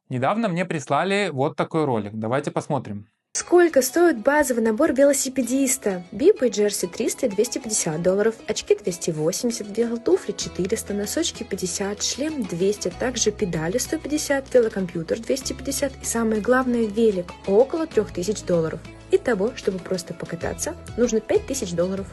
Недавно мне прислали вот такой ролик. Давайте посмотрим. Сколько стоит базовый набор велосипедиста? Бибы и джерси 300 и 250 долларов, очки 280, велотуфли 400, носочки 50, шлем 200, также педали 150, велокомпьютер 250 и самое главное велик около 3000 долларов. Итого, чтобы просто покататься, нужно 5000 долларов.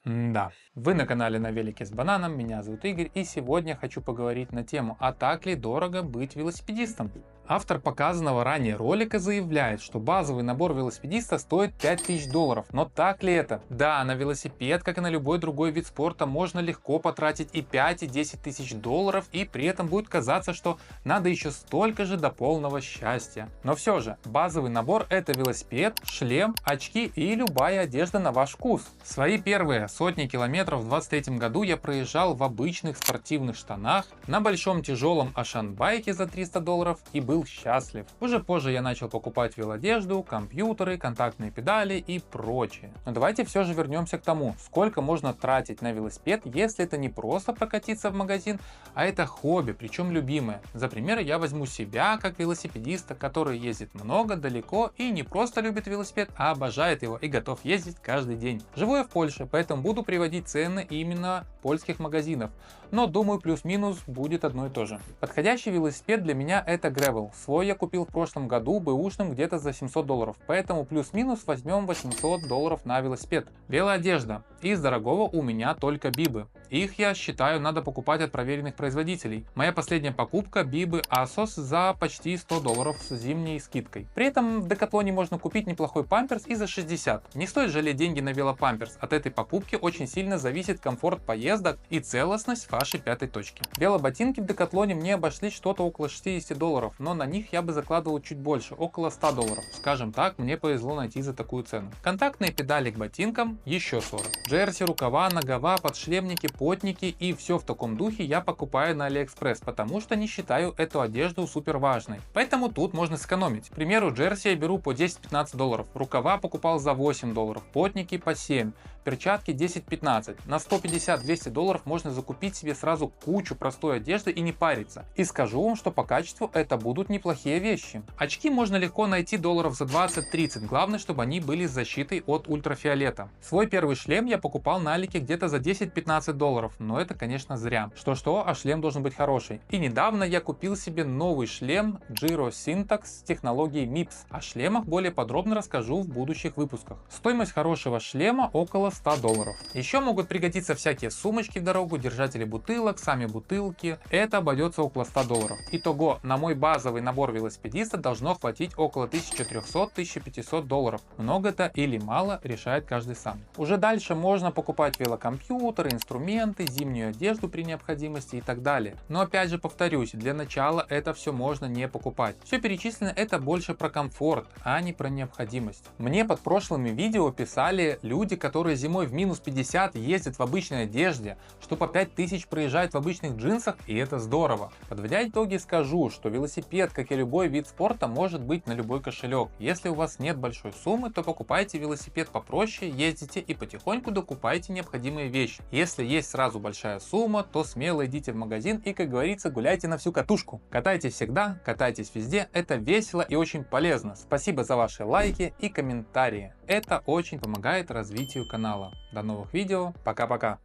Да, вы на канале На велике с бананом, меня зовут Игорь, и сегодня хочу поговорить на тему, а так ли дорого быть велосипедистом. Автор показанного ранее ролика заявляет, что базовый набор велосипедиста стоит 5000 долларов, но так ли это? Да, на велосипед, как и на любой другой вид спорта, можно легко потратить и 5, и 10 тысяч долларов, и при этом будет казаться, что надо еще столько же до полного счастья. Но все же, базовый набор — это велосипед, шлем, очки и любая одежда на ваш вкус. Свои первые сотни километров в 2023 году я проезжал в обычных спортивных штанах, на большом тяжелом Ашан-байке за 300 долларов и был счастлив. Уже позже я начал покупать велодежду, компьютеры, контактные педали и прочее. Но давайте все же вернемся к тому, сколько можно тратить на велосипед, если это не просто прокатиться в магазин, а это хобби, причем любимое. За пример я возьму себя как велосипедиста, который ездит много, далеко и не просто любит велосипед, а обожает его и готов ездить каждый день. Живу я в Польше, поэтому буду приводить цены именно польских магазинов, но думаю плюс-минус будет одно и то же. Подходящий велосипед для меня это Gravel. Свой я купил в прошлом году бэушным где-то за 700 долларов, поэтому плюс-минус возьмем 800 долларов на велосипед. Велоодежда. Из дорогого у меня только бибы. Их, я считаю, надо покупать от проверенных производителей. Моя последняя покупка — бибы ASOS за почти 100 долларов с зимней скидкой. При этом в Декатлоне можно купить неплохой памперс и за 60. Не стоит жалеть деньги на велопамперс. От этой покупки очень сильно зависит комфорт поездок и целостность вашей пятой точки. Велоботинки в Декатлоне мне обошлись что-то около 60 долларов, но на них я бы закладывал чуть больше, около 100 долларов. Скажем так, мне повезло найти за такую цену. Контактные педали к ботинкам еще 40. Джерси, рукава, нагова, подшлемники, потники и все в таком духе я покупаю на Алиэкспресс, потому что не считаю эту одежду супер важной. Поэтому тут можно сэкономить. К примеру, джерси я беру по 10-15 долларов, рукава покупал за 8 долларов, потники по 7, перчатки 10-15. На 150-200 долларов можно закупить себе сразу кучу простой одежды и не париться. И скажу вам, что по качеству это будут неплохие вещи. Очки можно легко найти долларов за 20-30, главное, чтобы они были с защитой от ультрафиолета. Свой первый шлем я покупал на Алике где-то за 10-15 долларов, но это, конечно, зря. Что-что, а шлем должен быть хороший. И недавно я купил себе новый шлем Giro Syntax с технологией MIPS. О шлемах более подробно расскажу в будущих выпусках. Стоимость хорошего шлема около 100 долларов. Еще могут пригодиться всякие сумочки в дорогу, держатели бутылок, сами бутылки. Это обойдется около 100 долларов. Итого, на мой базовый набор велосипедиста должно хватить около 1300-1500 долларов. Много это или мало, решает каждый сам. Уже дальше можно покупать велокомпьютеры, инструменты, зимнюю одежду при необходимости и так далее. Но опять же повторюсь, для начала это все можно не покупать. Все перечислено это больше про комфорт, а не про необходимость. Мне под прошлыми видео писали люди, которые зимой в минус 50 ездят в обычной одежде, что по 5000 проезжают в обычных джинсах, и это здорово. Подводя итоги, скажу, что велосипед, как и любой вид спорта, может быть на любой кошелек. Если у вас нет большой суммы, то покупайте велосипед попроще, ездите и потихоньку докупайте необходимые вещи. Если есть сразу большая сумма, то смело идите в магазин и, как говорится, гуляйте на всю катушку. Катайтесь всегда, катайтесь везде, это весело и очень полезно. Спасибо за ваши лайки и комментарии. Это очень помогает развитию канала. До новых видео, пока-пока.